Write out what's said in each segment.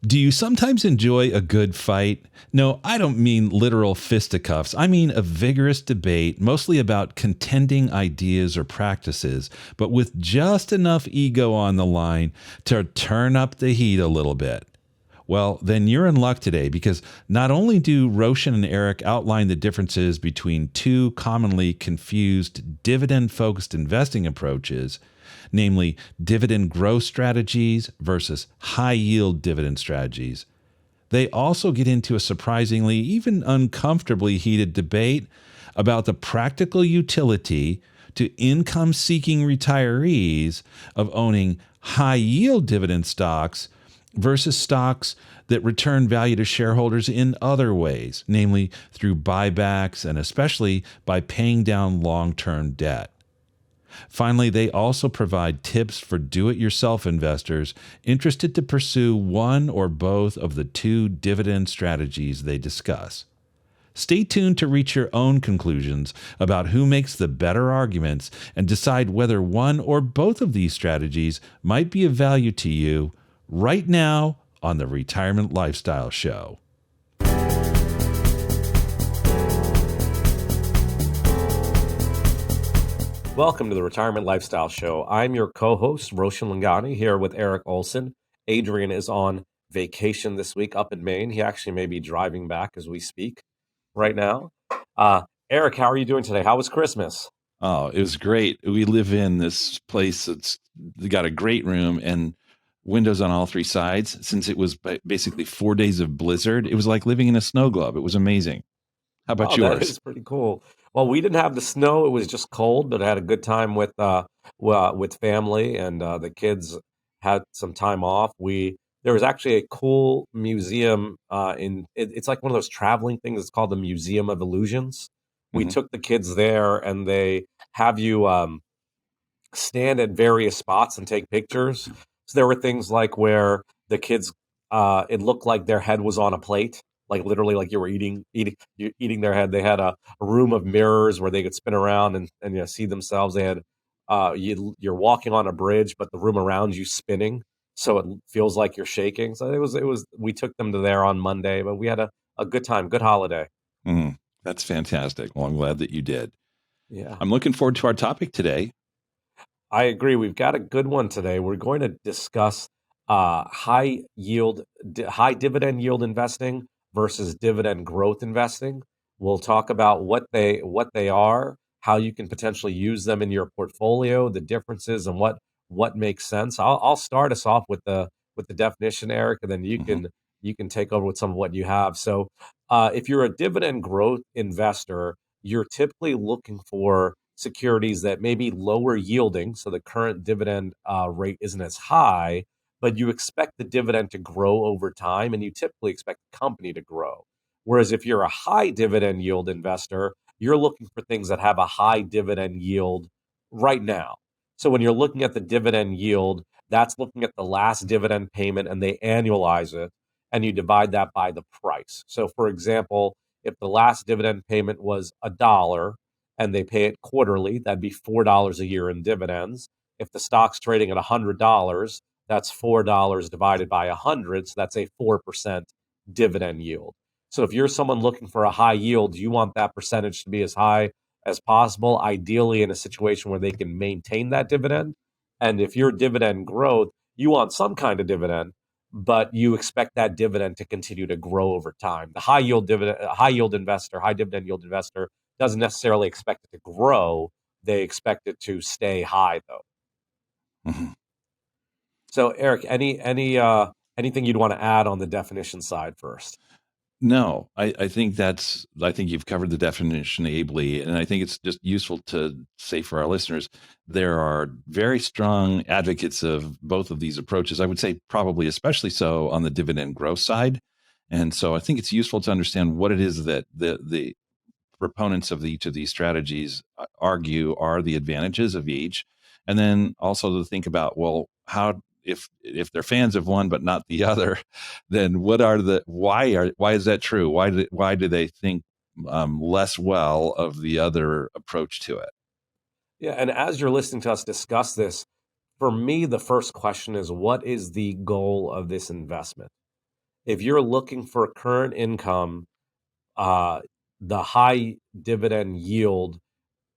Do you sometimes enjoy a good fight? No, I don't mean literal fisticuffs. I mean a vigorous debate, mostly about contending ideas or practices, but with just enough ego on the line to turn up the heat a little bit. Well, then you're in luck today because not only do Roshan and Eric outline the differences between two commonly confused dividend focused investing approaches, namely dividend growth strategies versus high yield dividend strategies, they also get into a surprisingly, even uncomfortably heated debate about the practical utility to income seeking retirees of owning high yield dividend stocks versus stocks that return value to shareholders in other ways, namely through buybacks and especially by paying down long term debt. Finally, they also provide tips for do it yourself investors interested to pursue one or both of the two dividend strategies they discuss. Stay tuned to reach your own conclusions about who makes the better arguments and decide whether one or both of these strategies might be of value to you right now on the Retirement Lifestyle Show. Welcome to the Retirement Lifestyle Show. I'm your co-host, Roshan Loungani, here with Eric Olson. Adrian is on vacation this week up in Maine. He actually may be driving back as we speak right now. Eric, how are you doing today? How was Christmas? Oh, it was great. We live in this place that's got a great room and windows on all three sides. Since it was basically 4 days of blizzard, it was like living in a snow globe. It was amazing. How about Oh, that yours? is pretty cool. Well, we didn't have the snow. It was just cold, but I had a good time with family, and the kids had some time off. There was actually a cool museum it's like one of those traveling things. It's called the Museum of Illusions. We Hmm. took the kids there, and they have you stand at various spots and take pictures. So there were things like where the kids, it looked like their head was on a plate, like literally like you were eating their head. They had a room of mirrors where they could spin around and see themselves. They had you're walking on a bridge, but the room around you spinning, so it feels like you're shaking. So it was. We took them to there on Monday, but we had a good time, good holiday. That's fantastic. Well, I'm glad that you did. Yeah. I'm looking forward to our topic today. I agree. We've got a good one today. We're going to discuss high dividend yield investing versus dividend growth investing. We'll talk about what they are, how you can potentially use them in your portfolio, the differences, and what makes sense. I'll start us off with the definition, Eric, and then Hmm. you can take over with some of what you have. So, if you're a dividend growth investor, you're typically looking for securities that may be lower yielding, so the current dividend rate isn't as high, but you expect the dividend to grow over time, and you typically expect the company to grow. Whereas if you're a high dividend yield investor, you're looking for things that have a high dividend yield right now. So when you're looking at the dividend yield, that's looking at the last dividend payment and they annualize it and you divide that by the price. So for example, if the last dividend payment was $1 and they pay it quarterly, that'd be $4 a year in dividends. If the stock's trading at $100, that's $4 divided by 100, so that's a 4% dividend yield. So if you're someone looking for a high yield, you want that percentage to be as high as possible, ideally in a situation where they can maintain that dividend. And if you're dividend growth, you want some kind of dividend, but you expect that dividend to continue to grow over time. The high yield investor, high dividend yield investor doesn't necessarily expect it to grow. They expect it to stay high though. Hmm. So Eric, anything you'd want to add on the definition side first? No, I think you've covered the definition ably. And I think it's just useful to say for our listeners, there are very strong advocates of both of these approaches. I would say probably especially so on the dividend growth side. And so I think it's useful to understand what it is that the proponents of each of these strategies argue are the advantages of each, and then also to think about, well, how if they're fans of one but not the other, then why is that true? Why do they think less well of the other approach to it? Yeah, and as you're listening to us discuss this, for me, the first question is what is the goal of this investment? If you're looking for current income, uh, the high dividend yield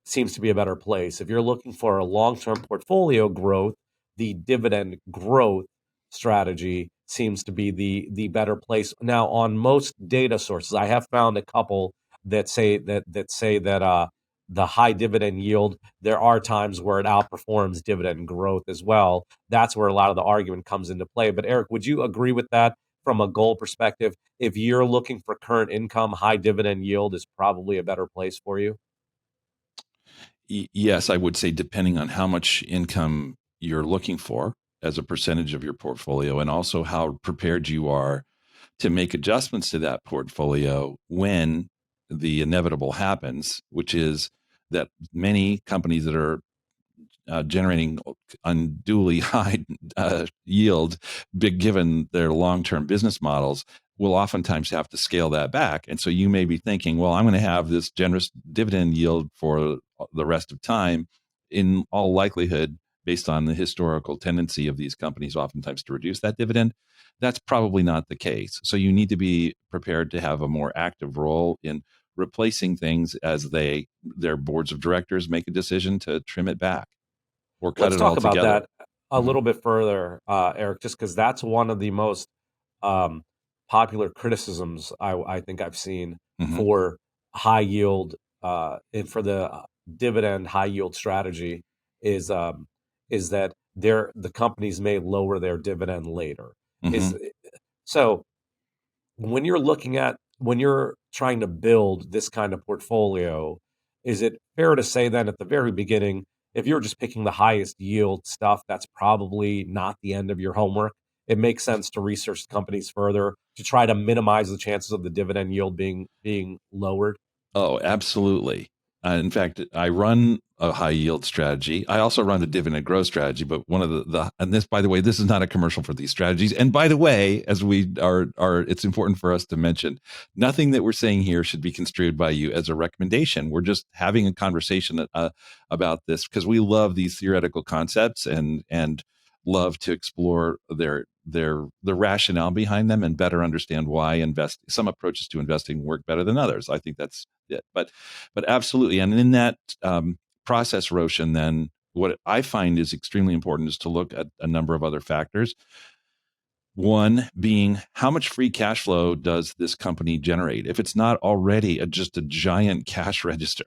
seems to be a better place. If you're looking for a long-term portfolio growth, the dividend growth strategy seems to be the better place. Now, on most data sources, I have found a couple that say that the high dividend yield, there are times where it outperforms dividend growth as well. That's where a lot of the argument comes into play. But Eric, would you agree with that from a goal perspective? If you're looking for current income, high dividend yield is probably a better place for you. Yes, I would say depending on how much income you're looking for as a percentage of your portfolio, and also how prepared you are to make adjustments to that portfolio when the inevitable happens, which is that many companies that are generating unduly high yield, big given their long-term business models, will oftentimes have to scale that back. And so you may be thinking, well, I'm going to have this generous dividend yield for the rest of time. In all likelihood, based on the historical tendency of these companies oftentimes to reduce that dividend, that's probably not the case. So you need to be prepared to have a more active role in replacing things as their boards of directors make a decision to trim it back or cut Let's it talk all about together. that a Hmm. little bit further, Eric, just because that's one of the most um, popular criticisms I think I've seen Hmm. for high yield and for the dividend high yield strategy is is that the companies may lower their dividend later. Is Hmm. so when you're trying to build this kind of portfolio, is it fair to say then at the very beginning, if you're just picking the highest yield stuff, that's probably not the end of your homework? It makes sense to research companies further to try to minimize the chances of the dividend yield being lowered. Oh, absolutely. In fact, I run a high yield strategy. I also run a dividend growth strategy. But one of and this, by the way, this is not a commercial for these strategies. And by the way, as we are, it's important for us to mention nothing that we're saying here should be construed by you as a recommendation. We're just having a conversation about this because we love these theoretical concepts and love to explore the rationale behind them and better understand why some approaches to investing work better than others. I think that's it. But absolutely, and in that process, Roshan, then what I find is extremely important is to look at a number of other factors. One being how much free cash flow does this company generate? If it's not already just a giant cash register,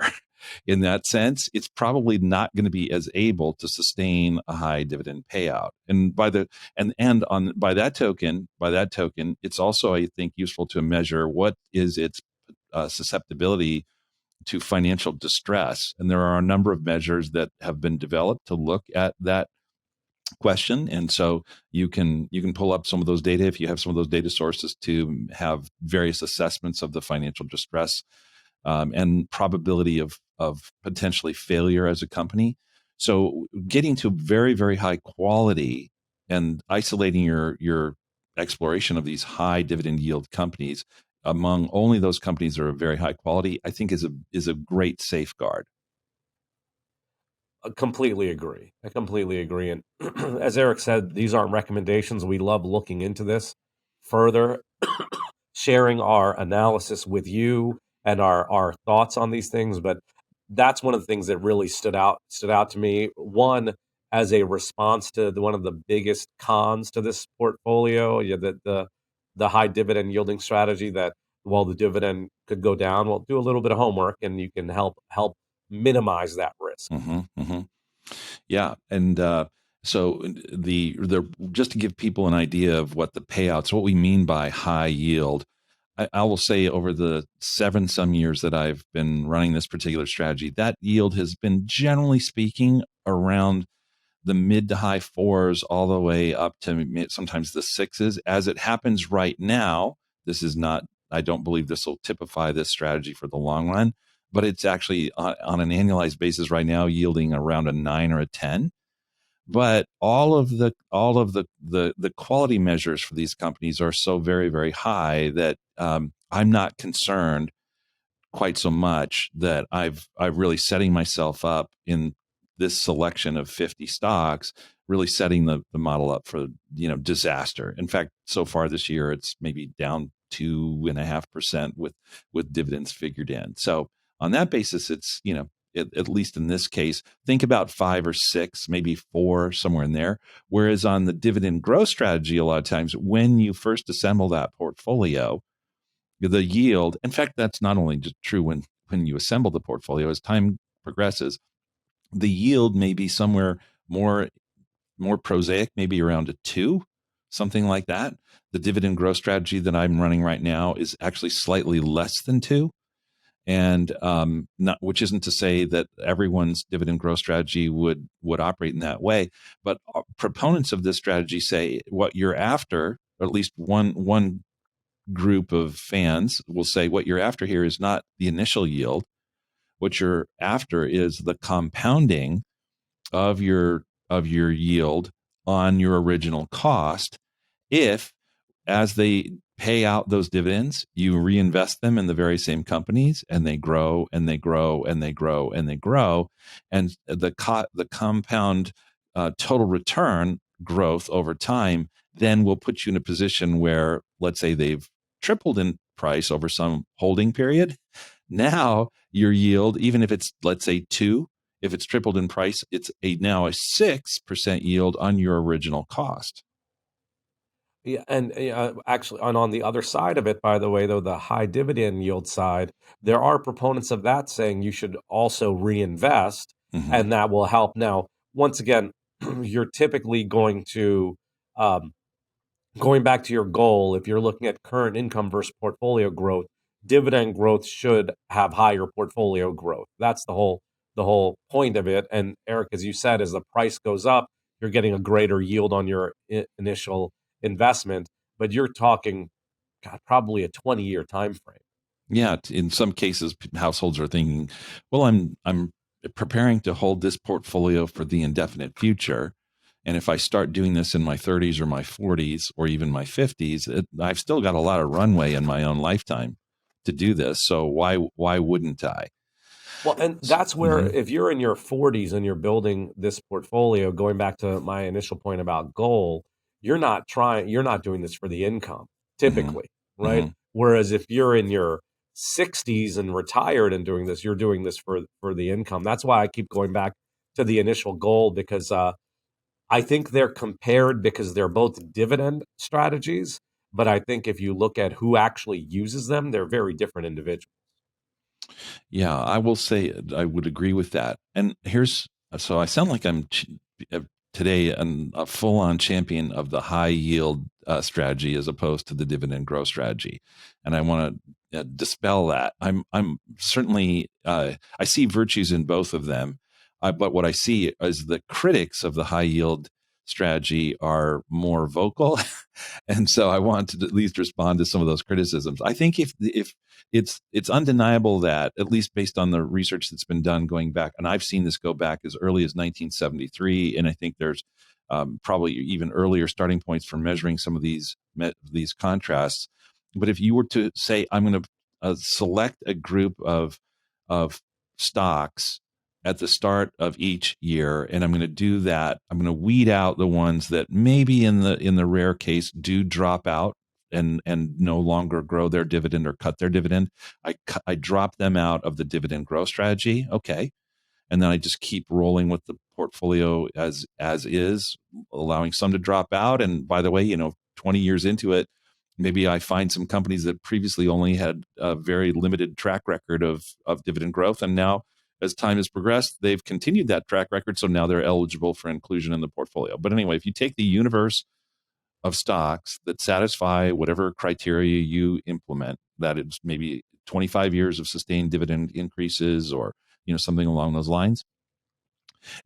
in that sense, it's probably not going to be as able to sustain a high dividend payout. And by that token, it's also, I think, useful to measure what is its susceptibility to financial distress. And there are a number of measures that have been developed to look at that question. And so you can pull up some of those data if you have some of those data sources to have various assessments of the financial distress and probability of potentially failure as a company. So getting to very, very high quality and isolating your exploration of these high dividend yield companies among only those companies that are of very high quality, I think is a great safeguard. I completely agree. I completely agree. And as Eric said, these aren't recommendations. We love looking into this further, sharing our analysis with you and our thoughts on these things. But that's one of the things that really stood out to me. One, as a response to one of the biggest cons to this portfolio, yeah, the high dividend yielding strategy that while the dividend could go down, well, do a little bit of homework and you can help minimize that risk. Hmm. Hmm. Yeah, and so the just to give people an idea of what the payouts, what we mean by high yield, I will say over the some years that I've been running this particular strategy, that yield has been generally speaking around the mid to high fours, all the way up to sometimes the sixes. As it happens right now, this is not. I don't believe this will typify this strategy for the long run, but it's actually on an annualized basis right now yielding around a 9 or a 10. But all of the quality measures for these companies are so very, very high that I'm not concerned quite so much that I've really setting myself up in this selection of 50 stocks, really setting the model up for, disaster. In fact, so far this year, it's maybe down 2.5% with dividends figured in. So on that basis, it's, at least in this case, think about 5 or 6, maybe 4, somewhere in there. Whereas on the dividend growth strategy, a lot of times when you first assemble that portfolio, the yield, in fact, that's not only just true when you assemble the portfolio, as time progresses, the yield may be somewhere more prosaic, maybe around a 2, something like that. The dividend growth strategy that I'm running right now is actually slightly less than 2. And not, which isn't to say that everyone's dividend growth strategy would operate in that way, but proponents of this strategy say what you're after, or at least one group of fans will say what you're after here is not the initial yield. What you're after is the compounding of your yield on your original cost. If, as they pay out those dividends, you reinvest them in the very same companies, and they grow and they grow and they grow and they grow, and the compound total return growth over time then will put you in a position where, let's say, they've tripled in price over some holding period. Now your yield, even if it's, let's say, 2, if it's tripled in price, it's now a 6% yield on your original cost. Yeah, and actually, and on the other side of it, by the way, though, the high dividend yield side, there are proponents of that saying you should also reinvest, Mm-hmm. and that will help. Now, once again, you're typically um, going back to your goal. If you're looking at current income versus portfolio growth, dividend growth should have higher portfolio growth. That's the whole point of it. And Eric, as you said, as the price goes up, you're getting a greater yield on your initial investment, but you're talking, God, probably a 20-year time frame. Yeah, in some cases, households are thinking, "Well, I'm preparing to hold this portfolio for the indefinite future, and if I start doing this in my 30s or my 40s or even my 50s, I've still got a lot of runway in my own lifetime to do this. So why wouldn't I?" Well, and that's where Mm-hmm, if you're in your 40s and you're building this portfolio, going back to my initial point about goal, you're not doing this for the income mm-hmm, typically, right? mm-hmm. Whereas if you're in your 60s and retired and doing this, you're doing this for the income. That's why I keep going back to the initial goal because I think they're compared because they're both dividend strategies, but I think if you look at who actually uses them, they're very different individuals. Yeah, I will say I would agree with that. And so I sound like I'm today a full-on champion of the high yield strategy as opposed to the dividend growth strategy, and I want to dispel that. I'm certainly I see virtues in both of them, but what I see is the critics of the high yield strategy are more vocal, and so I want to at least respond to some of those criticisms. I think if it's undeniable that, at least based on the research that's been done going back, and I've seen this go back as early as 1973, and I think there's probably even earlier starting points for measuring some of these contrasts. But if you were to say, I'm going to select a group of stocks at the start of each year, and I'm going to do that, I'm going to weed out the ones that maybe in the rare case do drop out and no longer grow their dividend or cut their dividend. I drop them out of the dividend growth strategy. Okay, and then I just keep rolling with the portfolio as is, allowing some to drop out. And by the way, 20 years into it, maybe I find some companies that previously only had a very limited track record of dividend growth, and now, as time has progressed, they've continued that track record. So now they're eligible for inclusion in the portfolio. But anyway, if you take the universe of stocks that satisfy whatever criteria you implement, that is maybe 25 years of sustained dividend increases, or something along those lines,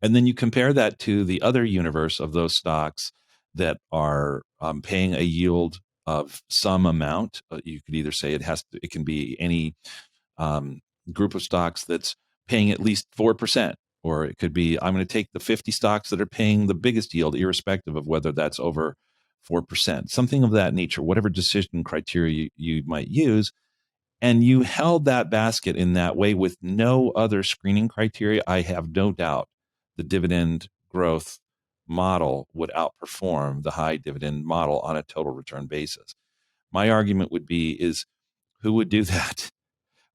and then you compare that to the other universe of those stocks that are paying a yield of some amount. You could either say it can be any um, group of stocks that's paying at least 4%, or it could be, I'm going to take the 50 stocks that are paying the biggest yield, irrespective of whether that's over 4%, something of that nature, whatever decision criteria you might use. And you held that basket in that way with no other screening criteria. I have no doubt the dividend growth model would outperform the high dividend model on a total return basis. My argument would be is who would do that?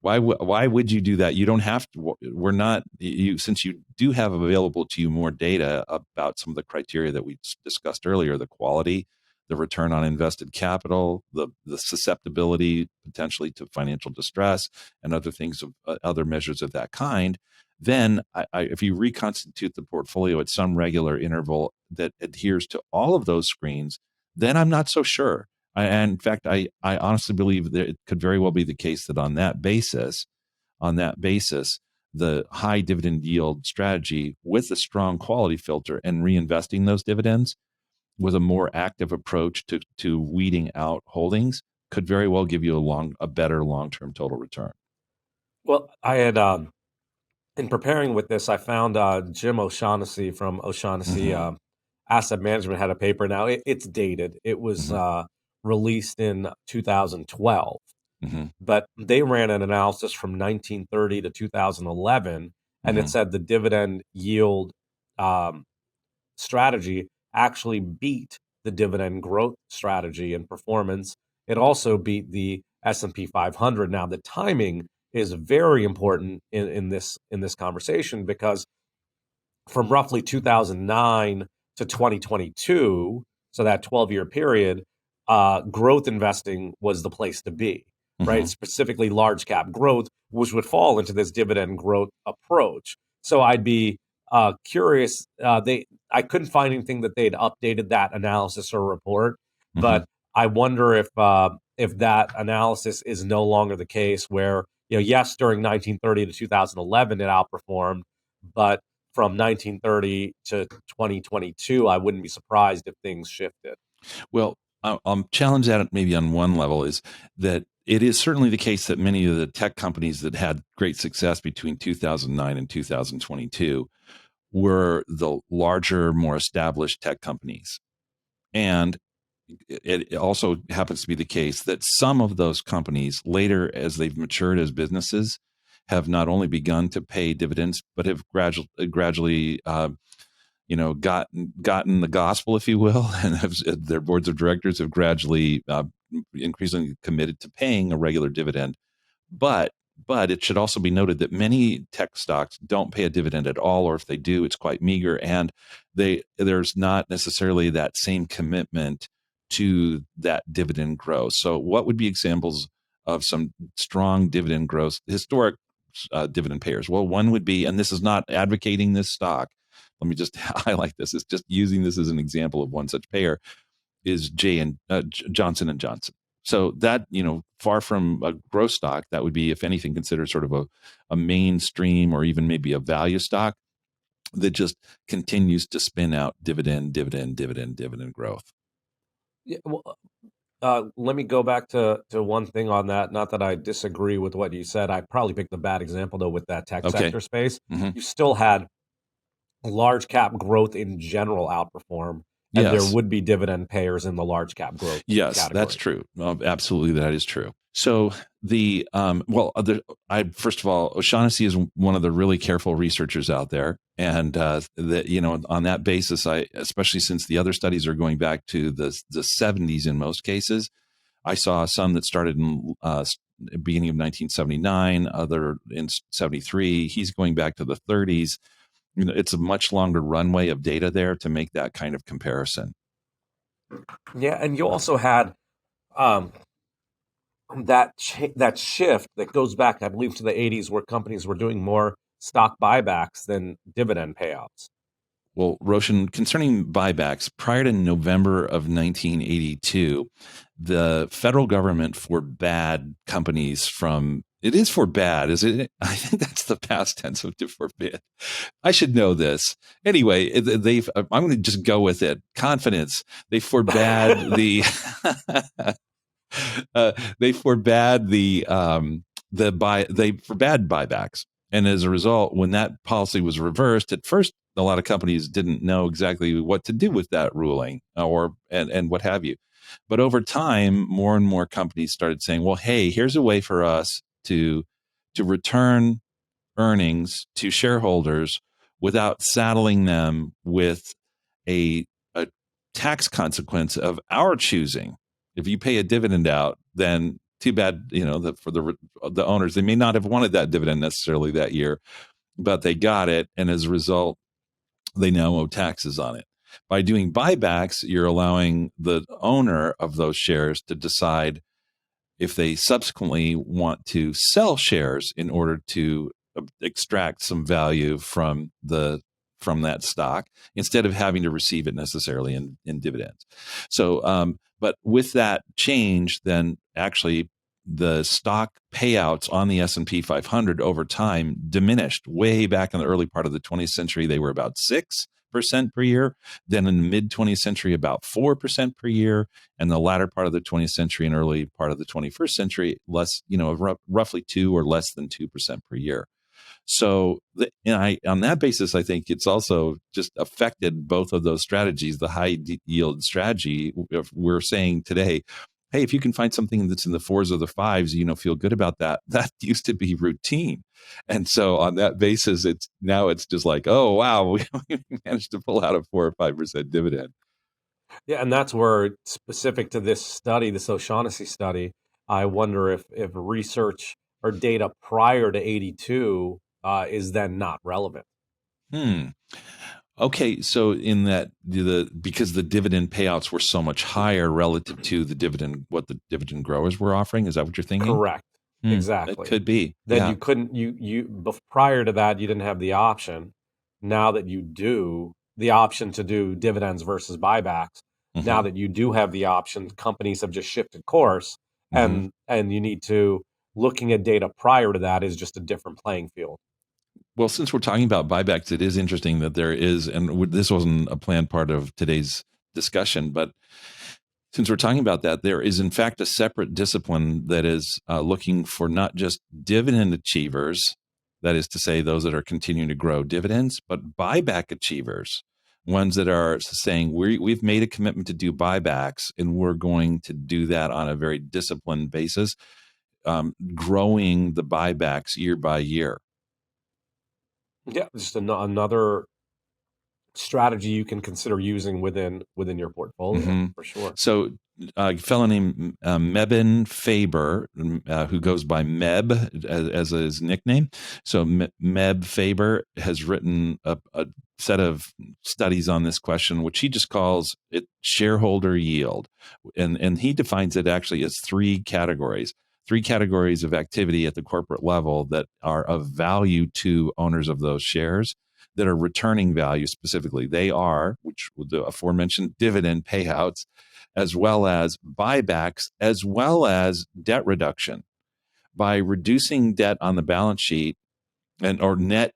Why would you do that? You don't have to. We're not you since you do have available to you more data about some of the criteria that we discussed earlier, the quality, the return on invested capital, the susceptibility potentially to financial distress, and other things of other measures of that kind. Then, if you reconstitute the portfolio at some regular interval that adheres to all of those screens, then I'm not so sure. And in fact, I honestly believe that it could very well be the case that on that basis, the high dividend yield strategy with a strong quality filter and reinvesting those dividends with a more active approach to weeding out holdings could very well give you a better long-term total return. Well, I had in preparing with this, I found Jim O'Shaughnessy from O'Shaughnessy Asset Management had a paper. Now it's dated. It was released in 2012, but they ran an analysis from 1930 to 2011, and it said the dividend yield strategy actually beat the dividend growth strategy in performance. It also beat the S&P 500. Now, the timing is very important in this conversation, because from roughly 2009 to 2022, so that 12-year period, growth investing was the place to be, right? Specifically large cap growth, which would fall into this dividend growth approach. So I'd be curious. I couldn't find anything that they'd updated that analysis or report, but I wonder if that analysis is no longer the case, where, yes, during 1930 to 2011 it outperformed, but from 1930 to 2022, I wouldn't be surprised if things shifted. Well, I'll challenge that maybe on one level, is that it is certainly the case that many of the tech companies that had great success between 2009 and 2022 were the larger, more established tech companies. And it also happens to be the case that some of those companies later, as they've matured as businesses, have not only begun to pay dividends, but have gradually gotten the gospel, if you will, and their boards of directors have gradually increasingly committed to paying a regular dividend. But it should also be noted that many tech stocks don't pay a dividend at all, or if they do, it's quite meager, and there's not necessarily that same commitment to that dividend growth. So what would be examples of some strong dividend growth, historic dividend payers? Well, one would be, and this is not advocating this stock, let me just highlight this, it's just using this as an example of one such payer, is Johnson & Johnson. So that, far from a growth stock, that would be, if anything, considered sort of a mainstream or even maybe a value stock that just continues to spin out dividend growth. Yeah, well, let me go back to one thing on that. Not that I disagree with what you said. I probably picked the bad example, though, with that tech sector space. You still had large cap growth in general outperform, and there would be dividend payers in the large cap growth. Yes, category. That's true. Absolutely, that is true. So first of all, O'Shaughnessy is one of the really careful researchers out there, and on that basis, especially since the other studies are going back to the 70s in most cases, I saw some that started in beginning of 1979, other in 73. He's going back to the 30s. It's a much longer runway of data there to make that kind of comparison. Yeah, and you also had that shift that goes back, I believe, to the 80s, where companies were doing more stock buybacks than dividend payouts. Well, Roshan, concerning buybacks, prior to November of 1982, the federal government forbade companies from. It is forbade, is it? I think that's the past tense of to forbid. I should know this. Anyway, I'm going to just go with it. Confidence. They forbade the. They forbade they forbade buybacks, and as a result, when that policy was reversed, at first a lot of companies didn't know exactly what to do with that ruling, and what have you. But over time, more and more companies started saying, well, hey, here's a way for us to return earnings to shareholders without saddling them with a tax consequence of our choosing. If you pay a dividend out, then too bad, for the owners. They may not have wanted that dividend necessarily that year, but they got it, and as a result, they now owe taxes on it. By doing buybacks, you're allowing the owner of those shares to decide if they subsequently want to sell shares in order to extract some value from that stock instead of having to receive it necessarily in dividends. So, but with that change, then actually the stock payouts on the S&P 500 over time diminished. Way back in the early part of the 20th century, they were about 6% per year. Then in the mid 20th century, about 4% per year. And the latter part of the 20th century and early part of the 21st century, less, roughly 2 or less than 2% per year. So on that basis, I think it's also just affected both of those strategies. The high yield strategy, if we're saying today, hey, if you can find something that's in the 4s or the 5s, feel good about that. That used to be routine. And so on that basis, it's just like, oh, wow, we managed to pull out a 4 or 5% dividend. Yeah, and that's where, specific to this study, this O'Shaughnessy study, I wonder if research or data prior to 82 is then not relevant. Okay, so in that because the dividend payouts were so much higher relative to what the dividend growers were offering, is that what you're thinking? Correct. That Exactly. could be. Then Yeah. you couldn't prior to that you didn't have the option. Now that you do the option to do dividends versus buybacks, now Mm-hmm. that you do have the option, companies have just shifted course, Mm-hmm. and you need to looking at data prior to that is just a different playing field. Well, since we're talking about buybacks, it is interesting that there is, and this wasn't a planned part of today's discussion, but since we're talking about that, there is in fact a separate discipline that is looking for not just dividend achievers, that is to say, those that are continuing to grow dividends, but buyback achievers, ones that are saying we've made a commitment to do buybacks, and we're going to do that on a very disciplined basis, growing the buybacks year by year. Yeah, just another strategy you can consider using within your portfolio Mm-hmm. for sure. So, a fellow named Mebane Faber, who goes by Meb as his nickname. So, Meb Faber has written a set of studies on this question, which he just calls it shareholder yield, and he defines it actually as three categories. Three categories of activity at the corporate level that are of value to owners of those shares, that are returning value specifically. They are, which with the aforementioned dividend payouts, as well as buybacks, as well as debt reduction. By reducing debt on the balance sheet or net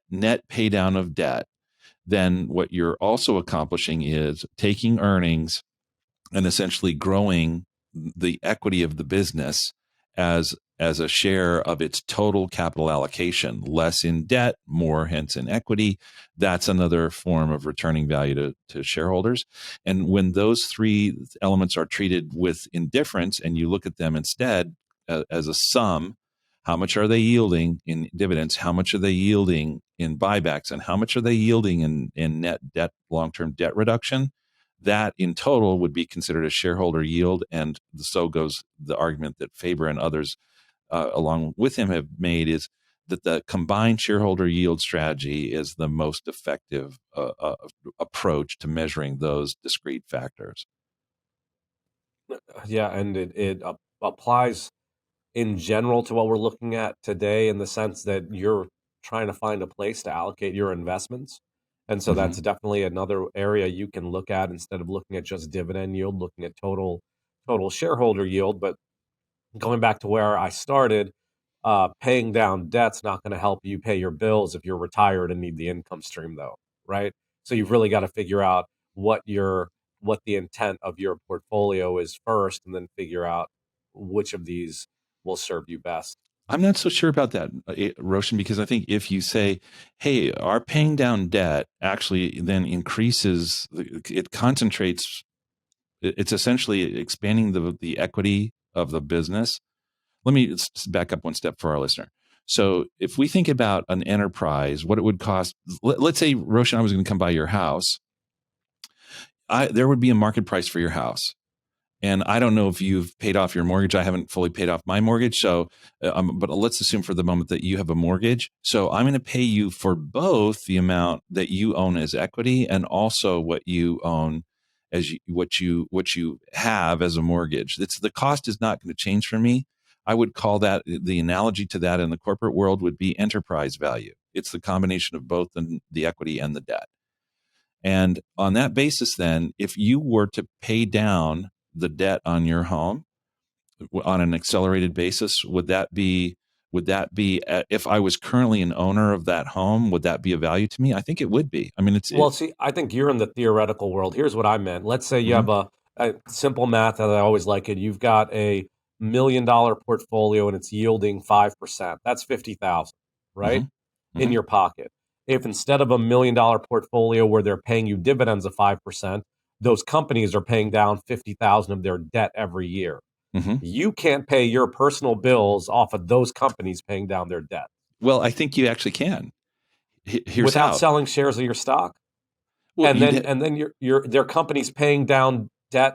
pay down of debt, then what you're also accomplishing is taking earnings and essentially growing the equity of the business as a share of its total capital allocation, less in debt, more hence in equity. That's another form of returning value to shareholders. And when those three elements are treated with indifference and you look at them instead as a sum, how much are they yielding in dividends? How much are they yielding in buybacks? And how much are they yielding in net debt, long-term debt reduction? That in total would be considered a shareholder yield. And so goes the argument that Faber and others along with him have made, is that the combined shareholder yield strategy is the most effective approach to measuring those discrete factors. Yeah, and it applies in general to what we're looking at today, in the sense that you're trying to find a place to allocate your investments. And so Mm-hmm. that's definitely another area you can look at, instead of looking at just dividend yield, looking at total shareholder yield. But going back to where I started, paying down debt's not going to help you pay your bills if you're retired and need the income stream, though, right? So you've really got to figure out what the intent of your portfolio is first, and then figure out which of these will serve you best. I'm not so sure about that, Roshan, because I think if you say, hey, our paying down debt actually then increases, it concentrates, it's essentially expanding the equity of the business. Let's back up one step for our listener. So if we think about an enterprise, what it would cost, let's say, Roshan, I was going to come by your house. There would be a market price for your house. And I don't know if you've paid off your mortgage. I haven't fully paid off my mortgage. So, but let's assume for the moment that you have a mortgage. So I'm going to pay you for both the amount that you own as equity and also what you own as what you have as a mortgage. The cost is not going to change for me. I would call that, the analogy to that in the corporate world would be enterprise value. It's the combination of both the equity and the debt. And on that basis, then, if you were to pay down the debt on your home on an accelerated basis, would that be if I was currently an owner of that home, would that be a value to me? I think it would be. I mean, Well, see, I think you're in the theoretical world. Here's what I meant. Let's say you mhm, have a simple math that I always like it. You've got a $1 million portfolio and it's yielding 5%. That's 50,000, right? mhm, In mhm, your pocket. If instead of a $1 million portfolio where they're paying you dividends of 5%, those companies are paying down 50,000 of their debt every year. mhm. You can't pay your personal bills off of those companies paying down their debt Well, I think you actually can. Here's without how. selling shares of your stock. Well, And then your their company's paying down debt,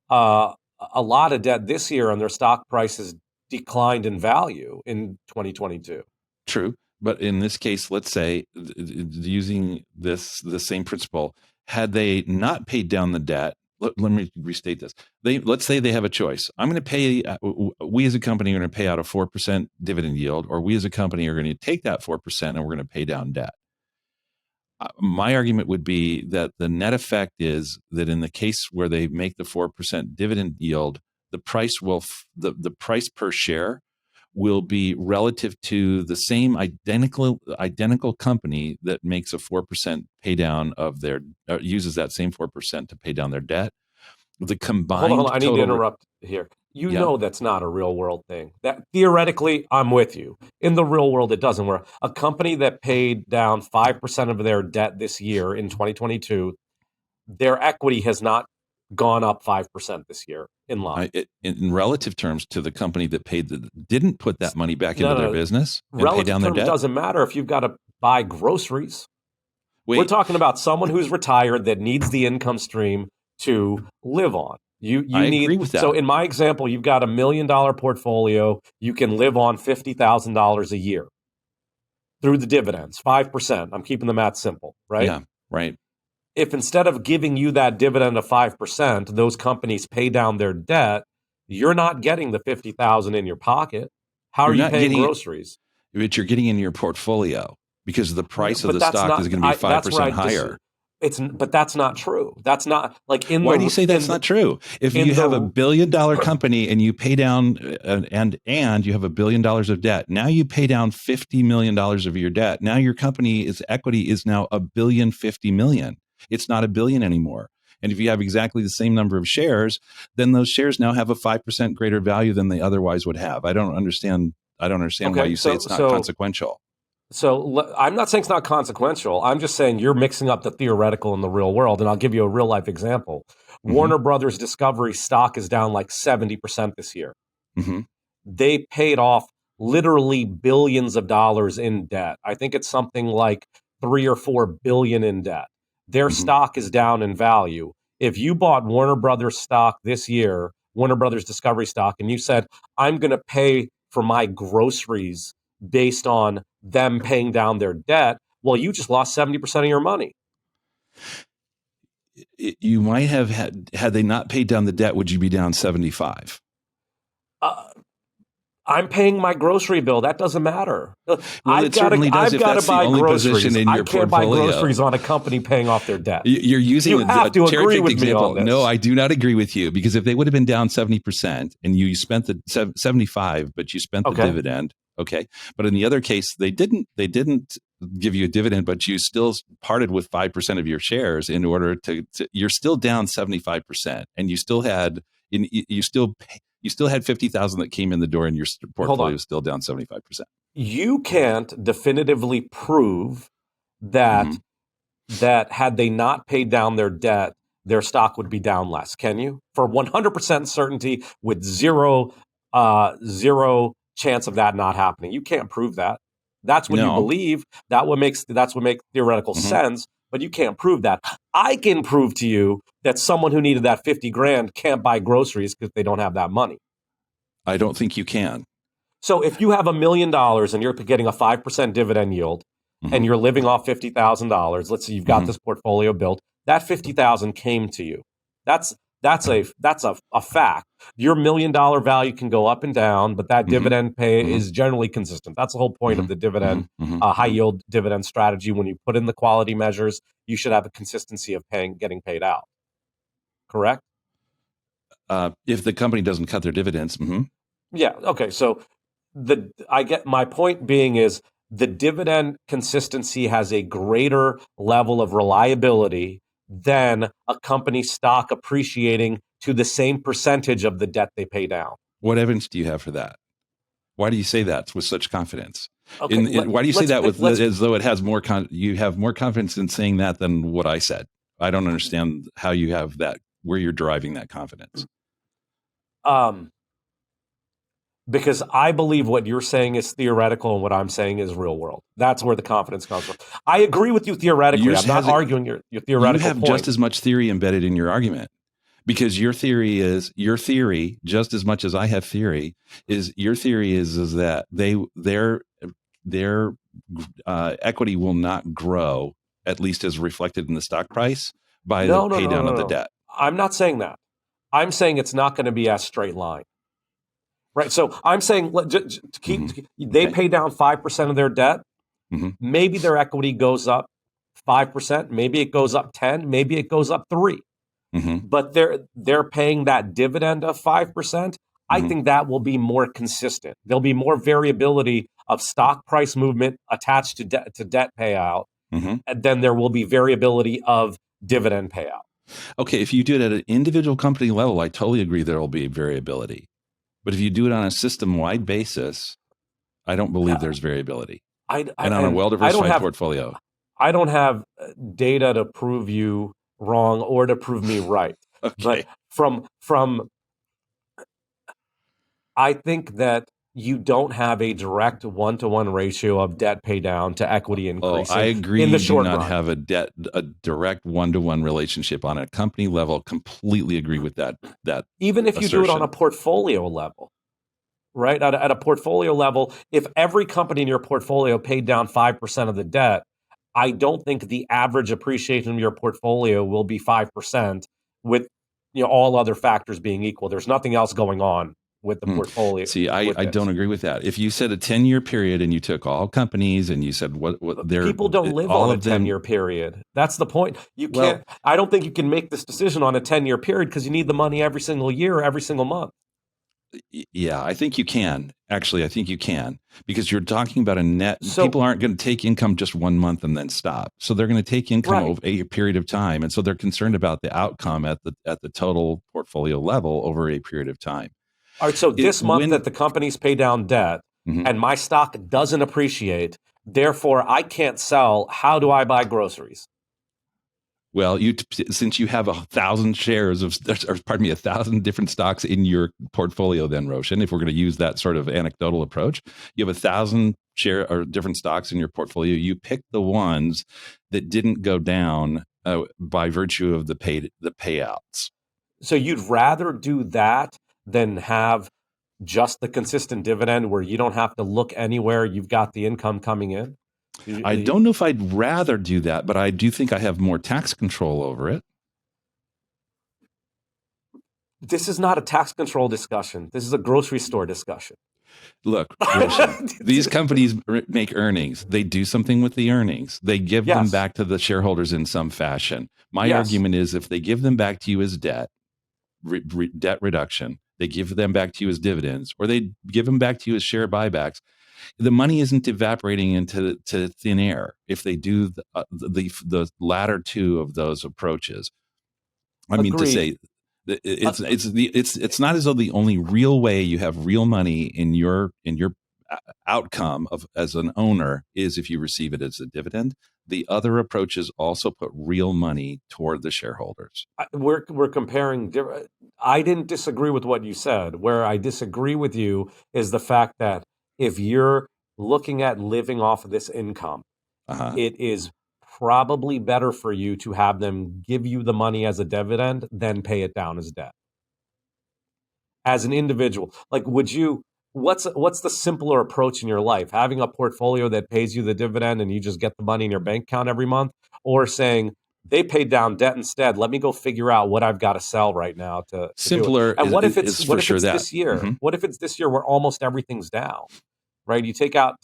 uh, a lot of debt this year, and their stock prices declined in value in 2022. true, but in this case, let's say, using the same principle, had they not paid down the debt, let me restate this. Let's say they have a choice. I'm going to pay. We as a company are going to pay out a 4% dividend yield, or we as a company are going to take that 4% and we're going to pay down debt. My argument would be that the net effect is that in the case where they make the 4% dividend yield, the price the price per share will be relative to the same identical company that makes a 4% pay down of their uses that same 4% to pay down their debt. The Hold on. combined I need to total, interrupt here. You yeah, know that's not a real world thing. That theoretically, I'm with you. In the real world, it doesn't work. A company that paid down 5% of their debt this year in 2022, their equity has not gone up 5% this year in line. in relative terms to the company that didn't put that money back No, into their no, business and pay relative down their terms debt. doesn't matter if you've got to buy groceries. We're Wait, talking about someone who's retired that needs the income stream to live on. You I need, agree with so that. in my example, you've got $1 million portfolio. You can live on $50,000 a year through the dividends, 5%. I'm keeping the math simple, right? Yeah, right. If instead of giving you that dividend of 5%, those companies pay down their debt, you're not getting the 50,000 in your pocket. How are You're you not paying getting it, groceries? but you're getting in your portfolio because the price of But the that's stock is not going to be that's where 5% higher. but that's not true. That's not like Why do you say that's not true? If in you have a the $1 billion company and you pay down and you have $1 billion of debt, now you pay down $50 million of your debt. Now your company's equity is now $1,050,000,000. It's not a billion anymore. And if you have exactly the same number of shares, then those shares now have a 5% greater value than they otherwise would have. I don't understand why okay, you say it's not consequential. I'm not saying it's not consequential. I'm just saying you're mixing up the theoretical and the real world. And I'll give you a real life example. Hmm. Warner Brothers Discovery stock is down like 70% this year. Hmm. They paid off literally billions of dollars in debt. I think it's something like 3 or 4 billion in debt. Their Hmm. stock is down in value. If you bought Warner Brothers stock this year, Warner Brothers Discovery stock, and you said, I'm going to pay for my groceries based on them paying down their debt, well, you just lost 70% of your money. You might have had they not paid down the debt, would you be down 75? Uh, I'm paying my grocery bill. That doesn't matter. Well, it certainly does I've if got to that's the buy only position groceries. in I your can't buy portfolio. groceries on a company paying off their debt. You're using You have a to cherry agree picked with me on example. No, this. I do not agree with you because if they would have been down 70% and you spent the 75, but you spent the Okay. dividend, okay. But in the other case, they didn't give you a dividend, but you still parted with 5% of your shares in order you're still down 75%, and you still had 50,000 that came in the door, and your Hold portfolio on. is still down 75%. You can't definitively prove that Hmm. that had they not paid down their debt, their stock would be down less. Can you? For 100% certainty with zero chance of that not happening. You can't prove that. That's what you No. believe. That's what makes theoretical sense, but you can't prove that. I can prove to you that someone who needed that 50 grand can't buy groceries because they don't have that money. I don't think you can. So if you have $1 million and you're getting a 5% dividend yield and you're living off $50,000, let's say you've got this portfolio built, that 50,000 came to you. That's a fact. Your $1 million value can go up and down, but that dividend pay is generally consistent. That's the whole point of the dividend, high yield dividend strategy. When you put in the quality measures, you should have a consistency of getting paid out. Correct? If the company doesn't cut their dividends. Yeah. Okay. So I get my point being is the dividend consistency has a greater level of reliability than a company stock appreciating to the same percentage of the debt they pay down. What evidence do you have for that? Why do you say that with such confidence? Okay, Why do you say that as though it has more? You have more confidence in saying that than what I said. I don't understand how you have that. Where you're deriving that confidence? Because I believe what you're saying is theoretical and what I'm saying is real world. That's where the confidence comes from. I agree with you theoretically. I'm not arguing your theoretical You have point. just as much theory embedded in your argument. Because your theory, just as much as I have theory, is that their equity will not grow, at least as reflected in the stock price, by the pay down of the debt. I'm not saying that. I'm saying it's not going to be a straight line. Right. So I'm saying they pay down 5% of their debt. Maybe their equity goes up 5%. Maybe it goes up 10. Maybe it goes up 3. But they're paying that dividend of 5%. I think that will be more consistent. There'll be more variability of stock price movement attached to debt payout, and then there will be variability of dividend payout. Okay, if you do it at an individual company level, I totally agree there will be variability. But if you do it on a system-wide basis, I don't believe there's variability. And on a well-diversified portfolio. I don't have data to prove you wrong or to prove me right. Okay. But from I think that you don't have a direct one-to-one ratio of debt pay down to equity increasing. I agree. In the short do not run. have a direct one-to-one relationship on a company level. Completely agree with that. Even if you do it on a portfolio level, right? At a portfolio level, if every company in your portfolio paid down 5% of the debt, I don't think the average appreciation of your portfolio will be 5% with all other factors being equal. There's nothing else going on with the portfolio. See, I don't agree with that. If you said a 10-year period and you took all companies and you said what people don't live on a 10-year period. That's the point. You can't. I don't think you can make this decision on a 10-year period because you need the money every single year, every single month. Yeah, I think you can. Actually, I think you can because you're talking about a net. People aren't going to take income just 1 month and then stop. So they're going to take income over a period of time, and so they're concerned about the outcome at the total portfolio level over a period of time. All right. So this month that the companies pay down debt and my stock doesn't appreciate, therefore I can't sell. How do I buy groceries? Well, since you have 1,000 shares of, or pardon me, 1,000 different stocks in your portfolio, then Roshan, if we're going to use that sort of anecdotal approach, you have 1,000 share or different stocks in your portfolio. You pick the ones that didn't go down by virtue of the payouts. So you'd rather do that than have just the consistent dividend where you don't have to look anywhere. You've got the income coming in. I don't know if I'd rather do that, but I do think I have more tax control over it. This is not a tax control discussion. This is a grocery store discussion. Look, Roshan, these companies make earnings. They do something with the earnings. They give them back to the shareholders in some fashion. My argument is if they give them back to you as debt reduction, they give them back to you as dividends, or they give them back to you as share buybacks, the money isn't evaporating into thin air if they do the latter two of those approaches. I mean, to say it's not as though the only real way you have real money in your outcome as an owner is if you receive it as a dividend. the other approaches also put real money toward the shareholders. We're comparing. I didn't disagree with what you said. Where I disagree with you is the fact that if you're looking at living off of this income, it is probably better for you to have them give you the money as a dividend than pay it down as debt. As an individual, like, would you? What's the simpler approach in your life? Having a portfolio that pays you the dividend and you just get the money in your bank account every month, or saying they paid down debt instead. Let me go figure out what I've got to sell right now to Simpler do it. And what if it's that. this year? Mm-hmm. What if it's this year where almost everything's down? Right? You take out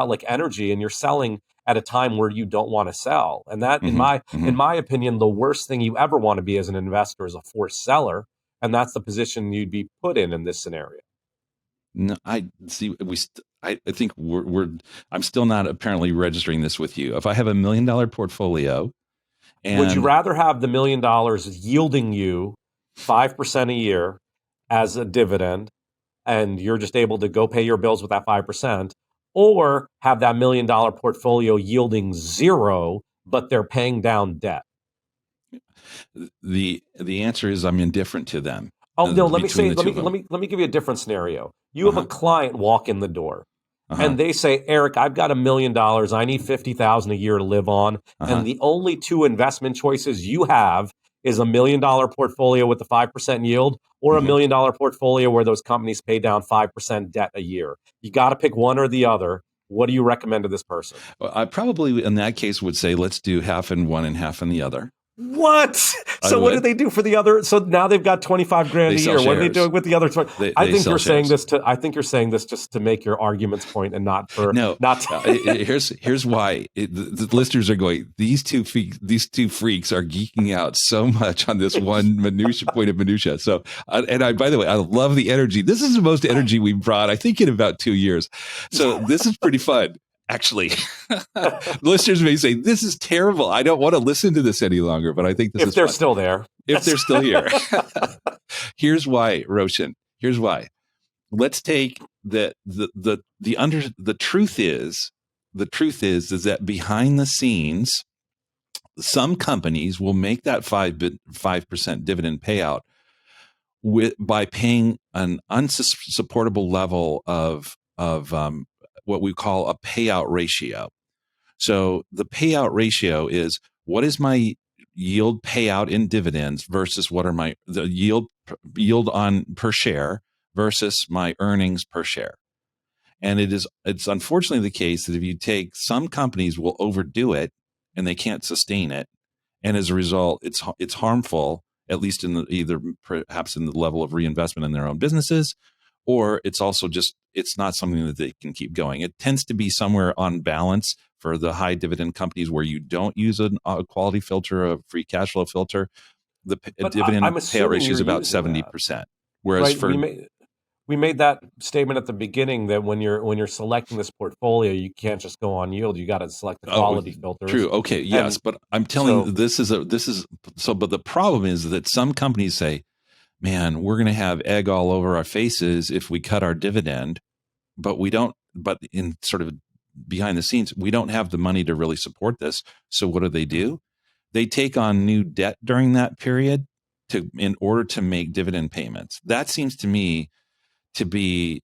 like energy, and you're selling at a time where you don't want to sell. And that, in my opinion, the worst thing you ever want to be as an investor is a forced seller, and that's the position you'd be put in this scenario. No, I see. I think I'm still not apparently registering this with you. If I have $1 million portfolio, would you rather have the $1 million yielding you 5% a year as a dividend, and you're just able to go pay your bills with that 5%, or have that $1 million portfolio yielding 0, but they're paying down debt? The answer is I'm indifferent to them. Oh no, let me give you a different scenario. You have a client walk in the door, and they say, Eric, I've got $1 million. I need $50,000 a year to live on, and the only two investment choices you have is $1 million portfolio with the 5% yield, or $1 million portfolio where those companies pay down 5% debt a year. You got to pick one or the other. What do you recommend to this person? Well, I probably, in that case, would say let's do half in one and half in the other. What? So what do they do for the other? So now they've got $25,000 a year. What are they doing with the other 20? I think you're saying this just to make your arguments point, and not for here's why the listeners are going. These two freaks are geeking out so much on this one point of minutia. So, by the way, I love the energy. This is the most energy we've brought, I think, in about 2 years. So this is pretty fun. Actually, listeners may say, this is terrible. I don't want to listen to this any longer, but I think this is fun. Still there. If they're still here. Here's why, Roshan. Here's why. Let's take the truth is that behind the scenes, some companies will make that 5% dividend payout by paying an unsupportable level of what we call a payout ratio. So the payout ratio is, what is my yield payout in dividends versus what are the yield on per share versus my earnings per share. And it's unfortunately the case that if you take, some companies will overdo it and they can't sustain it. And as a result, it's harmful, at least perhaps in the level of reinvestment in their own businesses, or it's also it's not something that they can keep going. It tends to be somewhere on balance for the high dividend companies where you don't use a quality filter, a free cash flow filter. The dividend payout ratio is about 70%. Whereas we made that statement at the beginning that when you're selecting this portfolio, you can't just go on yield. You got to select the quality filters. True. Okay. Yes, but I'm telling you, this is so. But the problem is that some companies say, man, we're going to have egg all over our faces if we cut our dividend, but we don't. But in sort of behind the scenes, we don't have the money to really support this. So what do? They take on new debt during that period in order to make dividend payments. That seems to me to be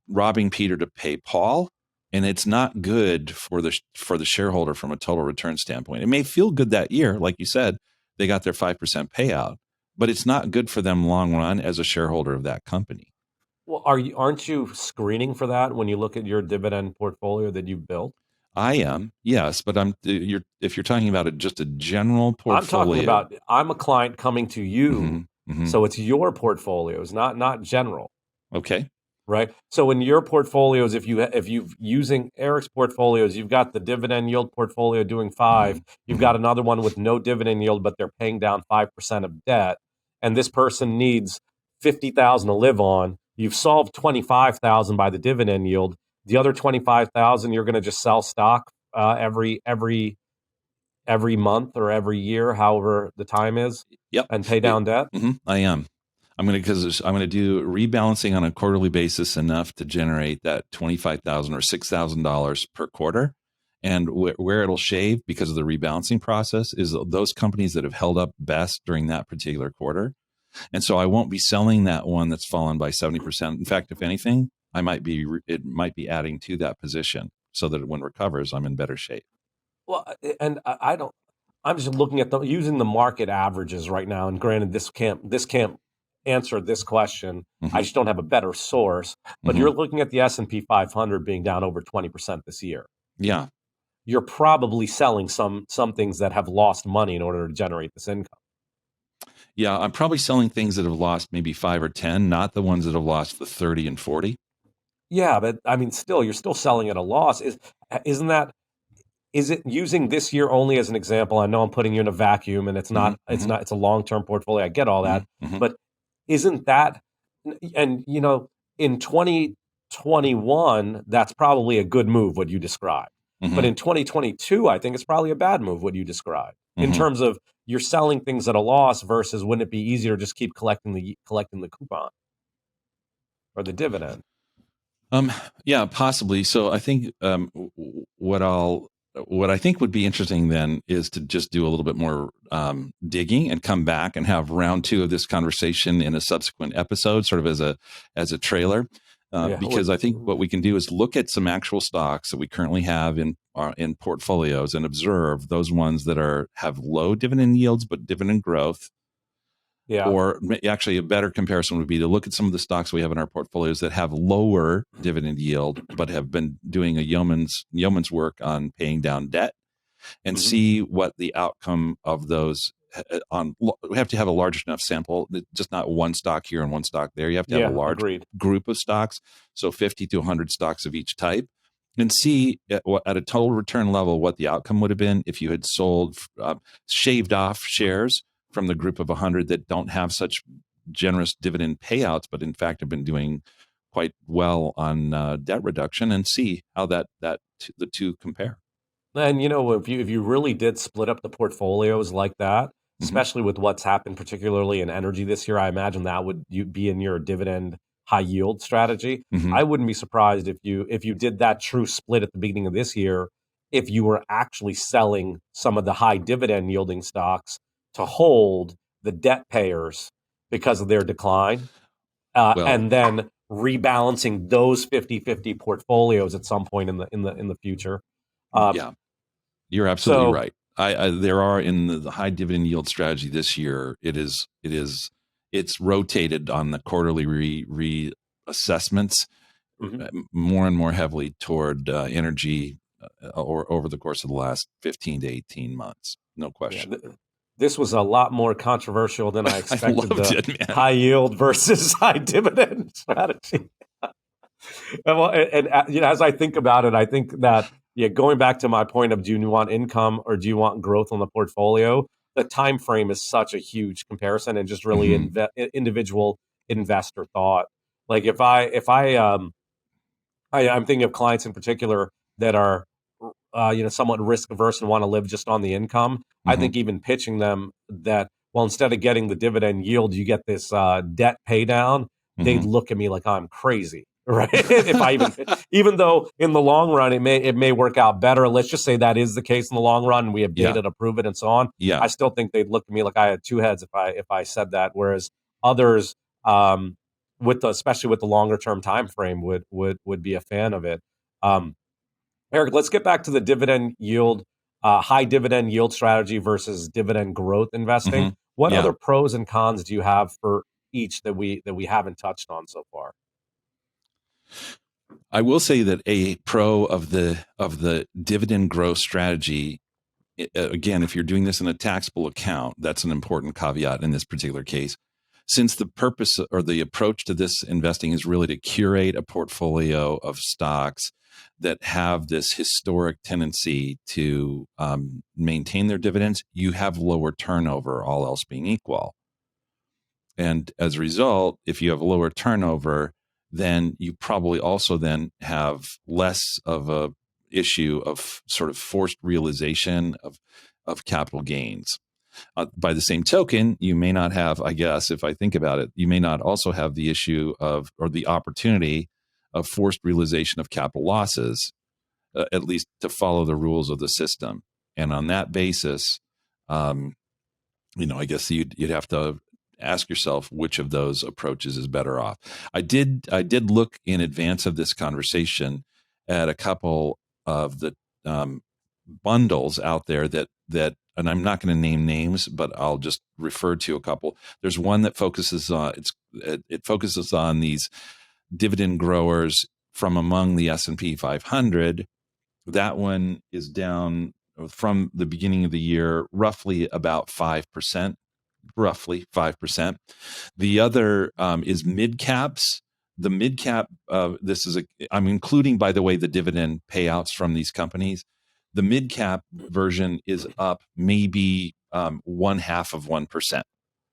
robbing Peter to pay Paul, and it's not good for the shareholder from a total return standpoint. It may feel good that year, like you said, they got their 5% payout, but it's not good for them long run as a shareholder of that company. Well, aren't you screening for that when you look at your dividend portfolio that you've built? I am, yes, but if you're talking about just a general portfolio, I'm a client coming to you, so it's your portfolios, not general. Okay. Right. So in your portfolios, if you've using Eric's portfolios, you've got the dividend yield portfolio doing 5. You've got another one with no dividend yield, but they're paying down 5% of debt, and this person needs $50,000 to live on. You've solved $25,000 by the dividend yield. The other $25,000, you're going to just sell stock every month or every year, however the time is. Yep. And pay down debt. I am. I'm going to do rebalancing on a quarterly basis enough to generate that $25,000 or $6,000 per quarter, And where it'll shave because of the rebalancing process is those companies that have held up best during that particular quarter. And so I won't be selling that one that's fallen by 70%. In fact, if anything, it might be adding to that position so that when it recovers, I'm in better shape. Well, and I don't. I'm just looking at using the market averages right now. And granted, this can't answer this question. Mm-hmm. I just don't have a better source. But Mm-hmm. you're looking at the S&P 500 being down over 20% this year. Yeah. You're probably selling some things that have lost money in order to generate this income. Yeah, I'm probably selling things that have lost maybe 5 or 10, not the ones that have lost the 30 and 40. Yeah, but I mean, still, you're still selling at a loss. Isn't that? Is it using this year only as an example? I know I'm putting you in a vacuum, and it's not. Mm-hmm. It's not. It's a long-term portfolio. I get all that, Mm-hmm. but isn't that? And in 2021, that's probably a good move. What you described, Mm-hmm. but in 2022, I think it's probably a bad move. What you described in Mm-hmm. terms of you're selling things at a loss versus wouldn't it be easier to just keep collecting the coupon or the dividend? Yeah, possibly. So I think what I think would be interesting then is to just do a little bit more digging and come back and have round 2 of this conversation in a subsequent episode, sort of as a trailer. Because I think what we can do is look at some actual stocks that we currently have in portfolios and observe those ones that have low dividend yields but dividend growth. Yeah. Or actually, a better comparison would be to look at some of the stocks we have in our portfolios that have lower dividend yield, but have been doing a yeoman's work on paying down debt, and see what the outcome of those we have to have a large enough sample, just not one stock here and one stock there. You have to have a large group of stocks, so 50 to 100 stocks of each type, and see at a total return level what the outcome would have been if you had shaved off shares from the group of 100 that don't have such generous dividend payouts, but in fact have been doing quite well on debt reduction, and see how the two compare. And if you really did split up the portfolios like that, especially with what's happened, particularly in energy this year, I imagine that would be in your dividend high yield strategy. I wouldn't be surprised if you did that true split at the beginning of this year, if you were actually selling some of the high dividend yielding stocks to hold the debt payers because of their decline, and then rebalancing those 50-50 portfolios at some point in the future. Yeah, you're absolutely right. There are in the high dividend yield strategy this year. It's rotated on the quarterly reassessments more and more heavily toward energy or over the course of the last 15 to 18 months. No question. Yeah, this was a lot more controversial than I expected. I loved it, man. High yield versus high dividend strategy. and as I think about it, I think that going back to my point of, do you want income or do you want growth on the portfolio? The time frame is such a huge comparison, and just really individual investor thought. Like I'm thinking of clients in particular that are somewhat risk averse and want to live just on the income. I think even pitching them that, well, instead of getting the dividend yield, you get this debt pay down. They'd look at me like I'm crazy, right? If I even though in the long run it may work out better. Let's just say that is the case in the long run, and we have data to prove it and so on. Yeah. I still think they'd look at me like I had two heads if I said that. Whereas others, especially with the longer term time frame, would be a fan of it. Eric, let's get back to the dividend yield, high dividend yield strategy versus dividend growth investing. What other pros and cons do you have for each that we haven't touched on so far? I will say that a pro of the dividend growth strategy, again, if you're doing this in a taxable account, that's an important caveat in this particular case. Since the purpose or the approach to this investing is really to curate a portfolio of stocks that have this historic tendency to maintain their dividends, you have lower turnover, all else being equal. And as a result, if you have lower turnover, then you probably also then have less of a issue of sort of forced realization of capital gains. By the same token, you may not have, I guess, if I think about it, you may not also have the issue of, or the opportunity of forced realization of capital losses at least to follow the rules of the system. And on that basis, um, I guess you'd have to ask yourself which of those approaches is better off. I did look in advance of this conversation at a couple of the um, bundles out there that and I'm not going to name names, but I'll just refer to a couple. There's one that focuses on it focuses on these dividend growers from among the S&P 500. That one is down from the beginning of the year roughly about 5%, roughly 5%. The other is mid caps. The mid cap, I'm including, by the way, the dividend payouts from these companies. The mid cap version is up maybe 0.5%.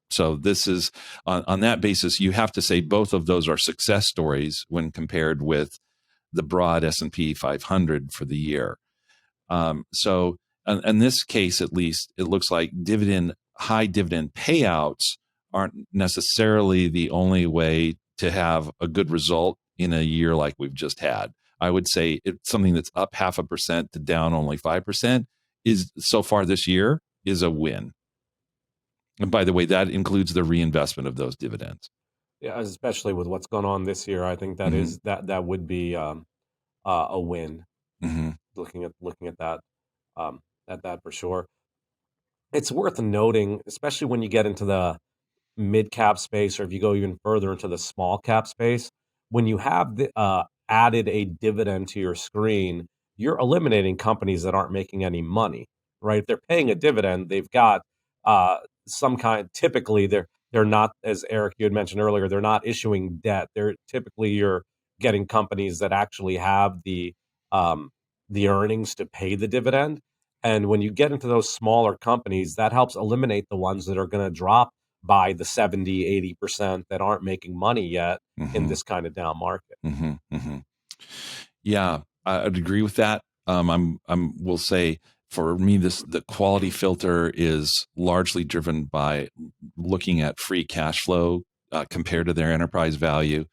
So this is on that basis, you have to say both of those are success stories when compared with the broad S&P 500 for the year. So in this case, at least, it looks like high dividend payouts aren't necessarily the only way to have a good result in a year like we've just had. I would say it's something that's up 0.5% to down only 5% is so far this year is a win. And by the way, that includes the reinvestment of those dividends. Yeah, especially with what's going on this year, I think that Mhm. is that would be a win. Mm-hmm. Looking at that for sure. It's worth noting, especially when you get into the mid cap space, or if you go even further into the small cap space, when you have added a dividend to your screen, you're eliminating companies that aren't making any money, right? If they're paying a dividend, they've got some kind. Typically, they're not, as Eric you had mentioned earlier, they're not issuing debt. They're typically you're getting companies that actually have um, the earnings to pay the dividend. And when you get into those smaller companies, that helps eliminate the ones that are going to drop by the 70-80% that aren't making money yet in Mm-hmm. this kind of down market. Mm-hmm. Mm-hmm. Yeah, I'd agree with that. Will say for me, the quality filter is largely driven by looking at free cash flow compared to their enterprise value.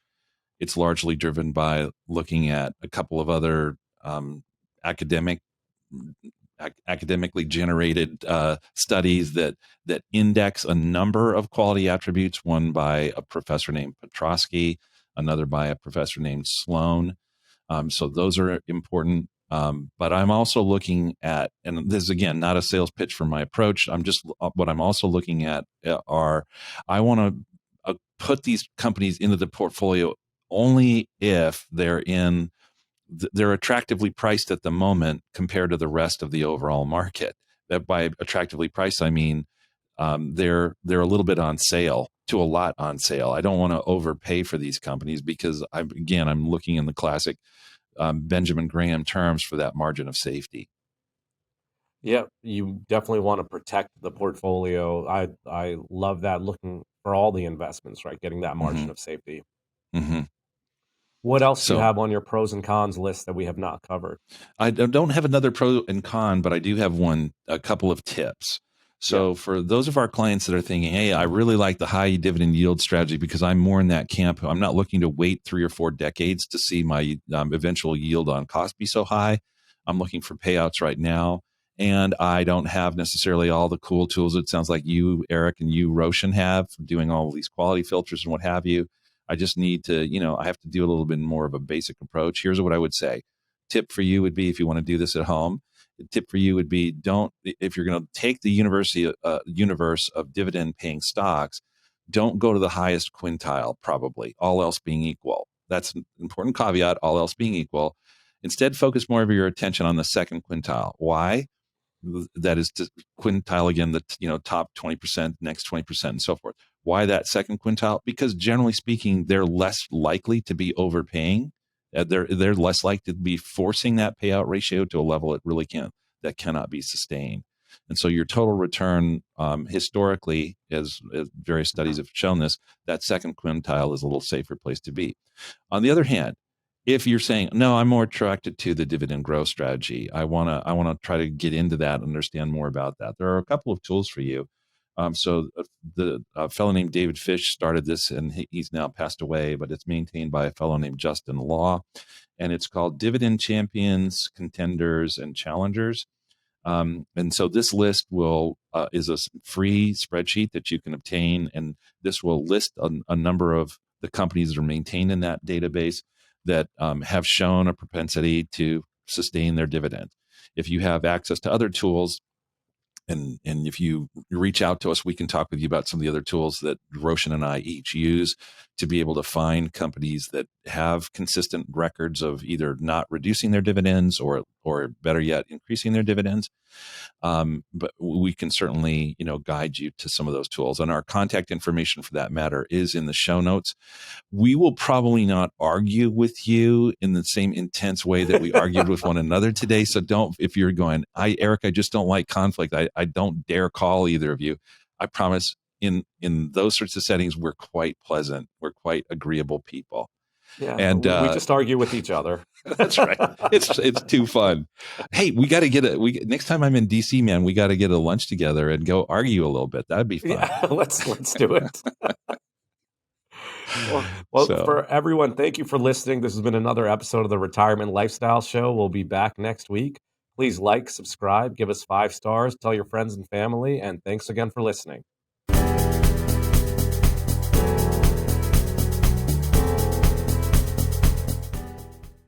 It's largely driven by looking at a couple of other academic academically generated studies that index a number of quality attributes. One by a professor named Petrosky, another by a professor named Sloan. So those are important. But I'm also looking at, and this is again not a sales pitch for my approach. What I'm also looking at are I want to put these companies into the portfolio only if they're attractively priced at the moment compared to the rest of the overall market. That by attractively priced, I mean they're a little bit on sale to a lot on sale. I don't want to overpay for these companies because I'm looking in the classic Benjamin Graham terms for that margin of safety. Yeah, you definitely want to protect the portfolio. I love that, looking for all the investments, right? Getting that Mm-hmm. margin of safety. Mm-hmm. What else do you So have on your pros and cons list that we have not covered? I don't have another pro and con, but I do have a couple of tips. Yeah. So for those of our clients that are thinking, hey, I really like the high dividend yield strategy because I'm more in that camp. I'm not looking to wait 3 or 4 decades to see my eventual yield on cost be so high. I'm looking for payouts right now. And I don't have necessarily all the cool tools it sounds like you, Eric, and you, Roshan, have for doing all of these quality filters and what have you. I just need to, I have to do a little bit more of a basic approach. Here's what I would say. Tip for you would be, if you want to do this at home, the tip for you would be, if you're going to take the universe of dividend paying stocks, don't go to the highest quintile, probably, all else being equal. That's an important caveat, all else being equal. Instead, focus more of your attention on the second quintile. Why? That is to quintile again, the top 20%, next 20%, and so forth. Why that second quintile? Because generally speaking, they're less likely to be overpaying. They're less likely to be forcing that payout ratio to a level that cannot be sustained. And so your total return, historically, as various studies have shown this, that second quintile is a little safer place to be. On the other hand, if you're saying, no, I'm more attracted to the dividend growth strategy, I want to try to get into that, understand more about that. There are a couple of tools for you. So the fellow named David Fish started this, and he's now passed away, but it's maintained by a fellow named Justin Law, and it's called Dividend Champions, Contenders, and Challengers. And so this list is a free spreadsheet that you can obtain, and this will list a number of the companies that are maintained in that database that have shown a propensity to sustain their dividend. If you have access to other tools, and if you reach out to us, we can talk with you about some of the other tools that Roshan and I each use to be able to find companies that have consistent records of either not reducing their dividends or better yet, increasing their dividends. But we can certainly, guide you to some of those tools. And our contact information for that matter is in the show notes. We will probably not argue with you in the same intense way that we argued with one another today. So if you're going, Eric, I just don't like conflict. I don't dare call either of you. I promise in those sorts of settings, we're quite pleasant. We're quite agreeable people. Yeah, and we just argue with each other. That's right. It's too fun. Hey, we got to next time I'm in DC, man, we got to get a lunch together and go argue a little bit. That'd be fun. Yeah, let's do it. Well, for everyone, thank you for listening. This has been another episode of the Retirement Lifestyle Show. We'll be back next week. Please like, subscribe, give us 5 stars, tell your friends and family, and thanks again for listening.